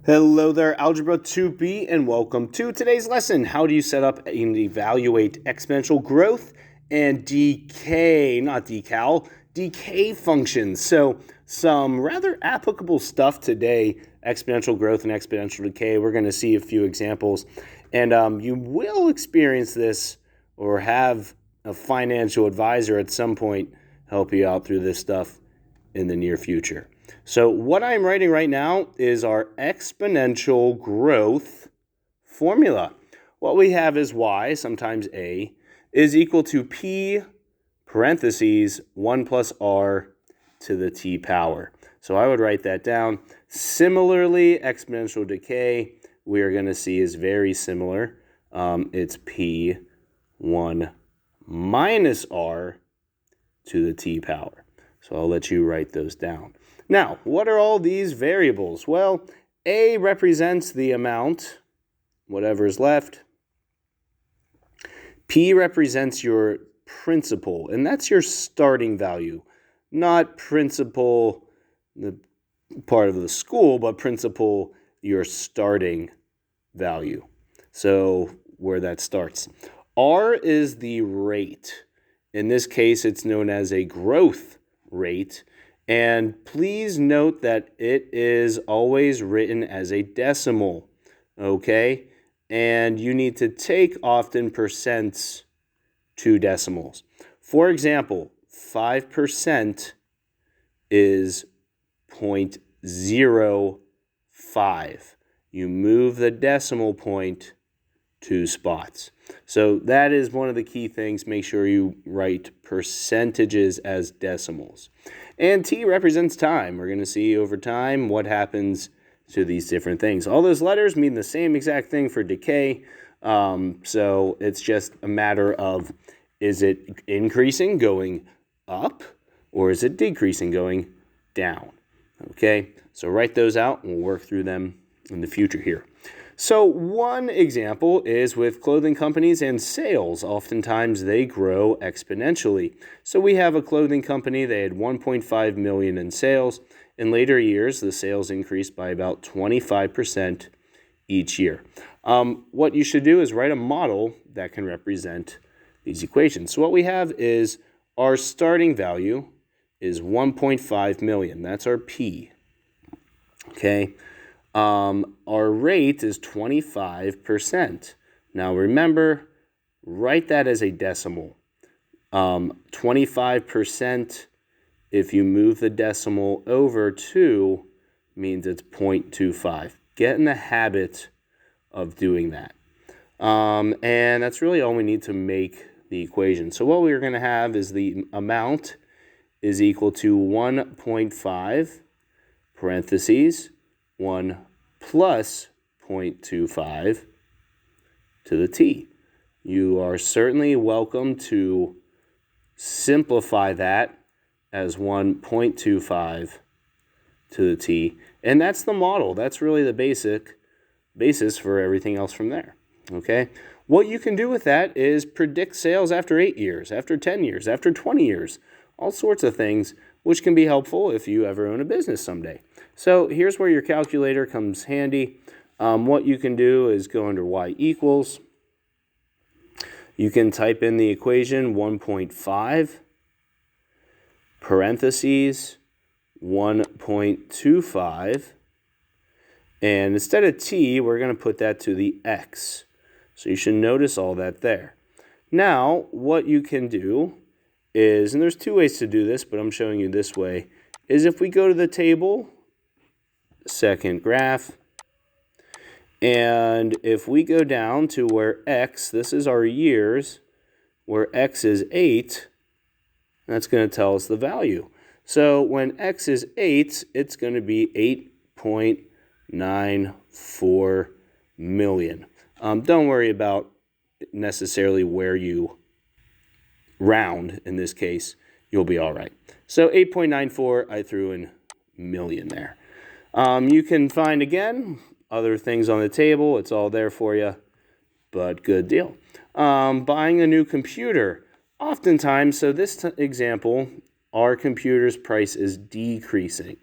Hello there, Algebra IIB, and welcome to today's lesson. How do you set up and evaluate exponential growth and decay, not decal, decay functions? So some rather applicable stuff today, exponential growth and exponential decay. We're going to see a few examples, and you will experience this or have a financial advisor at some point help you out through this stuff in the near future. So what I'm writing right now is our exponential growth formula. What we have is y, sometimes a, is equal to p parentheses 1 plus r to the t power. So I would write that down. Similarly, exponential decay, we are going to see is very similar. It's p 1 minus r to the t power. So I'll let you write those down. Now, what are all these variables? Well, a represents the amount, whatever is left. P represents your principal, and that's your starting value. Not principal, the part of the school, but principal, your starting value. So where that starts. R is the rate. In this case, it's known as a growth rate. And please note that it is always written as a decimal, okay? And you need to take often percents to decimals. For example, 5% is 0.05. You move the decimal point 2 spots. So that is one of the key things. Make sure you write percentages as decimals. And T represents time. We're going to see over time what happens to these different things. All those letters mean the same exact thing for decay. So it's just a matter of, is it increasing, going up, or is it decreasing, going down? Okay, so write those out and we'll work through them in the future here. So one example is with clothing companies and sales. Oftentimes they grow exponentially. So we have a clothing company, they had 1.5 million in sales. In later years, the sales increased by about 25% each year. What you should do is write a model that can represent these equations. So what we have is our starting value is 1.5 million. That's our P. Okay. Our rate is 25%. Now remember, write that as a decimal. 25%, if you move the decimal over 2, means it's 0.25. Get in the habit of doing that. And that's really all we need to make the equation. So what we're going to have is the amount is equal to 1.5 parentheses 1 plus 0.25 to the t. You are certainly welcome to simplify that as 1.25 to the t. And that's the model. That's really the basis for everything else from there. Okay? What you can do with that is predict sales after 8 years, after 10 years, after 20 years. All sorts of things which can be helpful if you ever own a business someday. So here's where your calculator comes handy. What you can do is go under y equals. You can type in the equation 1.5 parentheses 1.25. And instead of t, we're going to put that to the x. So you should notice all that there. Now, what you can do is, and there's two ways to do this, but I'm showing you this way, is if we go to the table, second graph, and if we go down to where x, this is our years, where x is 8, that's going to tell us the value. So when x is 8, it's going to be 8.94 million. Don't worry about necessarily where you round in this case, you'll be all right. So 8.94, I threw in million there. You can find, again, other things on the table. It's all there for you, but good deal. Buying a new computer. Oftentimes, so this example, our computer's price is decreasing.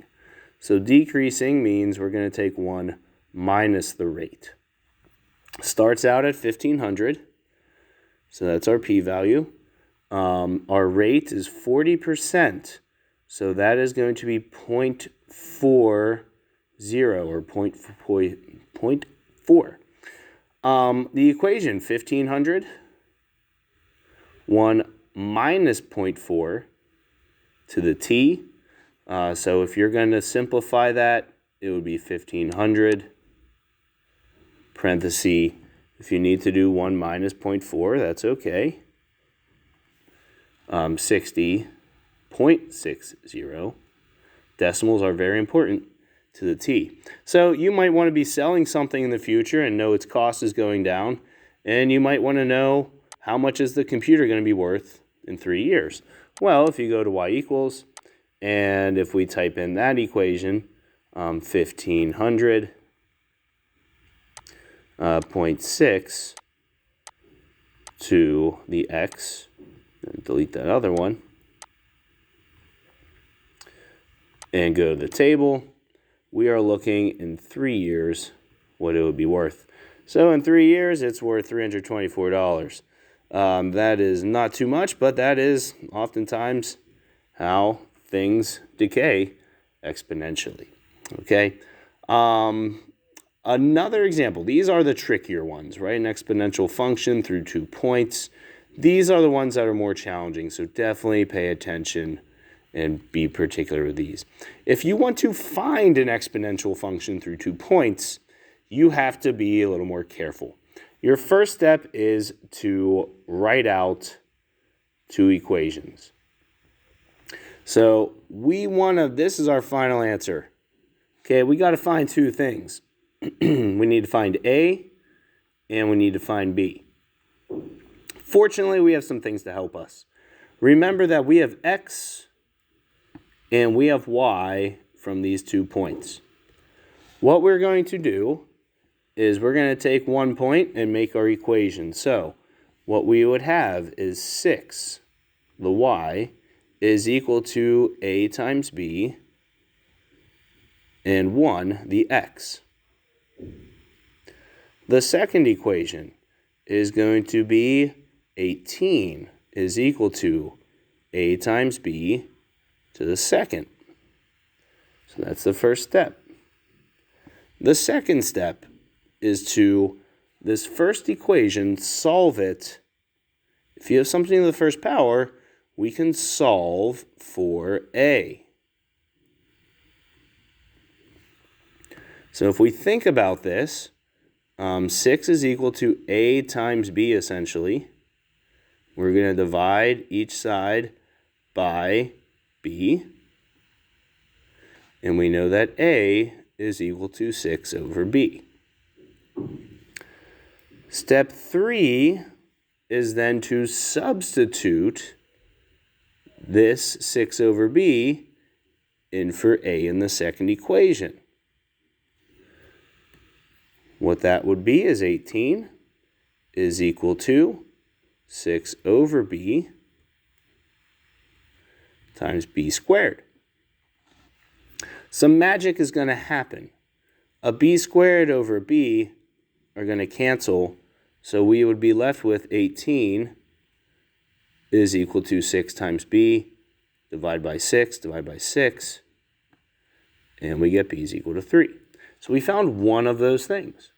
So decreasing means we're going to take one minus the rate. Starts out at 1,500, so that's our p-value. Our rate is 40%, so that is going to be 0.40 or 0.4. The equation, 1,500, 1 minus 0.4 to the t. So if you're going to simplify that, it would be 1,500, parenthesis, if you need to do 1 minus 0.4, that's okay. 60.60. Decimals are very important to the t. So you might want to be selling something in the future and know its cost is going down, and you might want to know how much is the computer going to be worth in 3 years. Well, if you go to y equals, and if we type in that equation, 1,500 0.6 to the x, and delete that other one, and go to the table, we are looking in 3 years what it would be worth. So in 3 years, it's worth $324. That is not too much, but that is oftentimes how things decay exponentially. Okay. Another example, these are the trickier ones, right? An exponential function through 2 points. These are the ones that are more challenging, so definitely pay attention and be particular with these. If you want to find an exponential function through 2 points, you have to be a little more careful. Your first step is to write out 2 equations. So this is our final answer. Okay, we got to find 2 things. We need to find A and we need to find B. Fortunately, we have some things to help us. Remember that we have X and we have Y from these 2 points. What we're going to do is we're going to take 1 point and make our equation. So what we would have is 6, the Y, is equal to A times B, and 1, the X. The second equation is going to be 18 is equal to A times B to the second. So that's the first step. The second step is to this first equation, solve it. If you have something to the first power, we can solve for A. So if we think about this, 6 is equal to A times B, essentially. We're going to divide each side by B. And we know that A is equal to 6 over B. Step 3 is then to substitute this 6 over B in for A in the second equation. What that would be is 18 is equal to 6 over B times B squared. Some magic is going to happen. A B squared over B are going to cancel, so we would be left with 18 is equal to 6 times B, divide by 6, and we get B is equal to 3. So we found one of those things.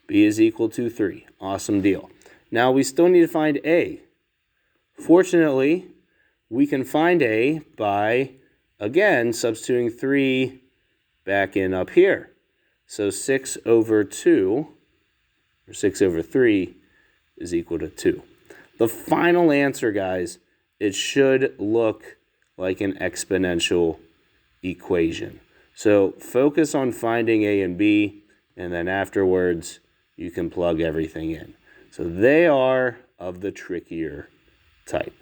B is equal to 3. Awesome deal. Now we still need to find A. Fortunately, we can find A by, again, substituting 3 back in up here. So 6 over 2, or 6 over 3, is equal to 2. The final answer, guys, it should look like an exponential equation. So focus on finding A and B, and then afterwards, you can plug everything in. So they are of the trickier type.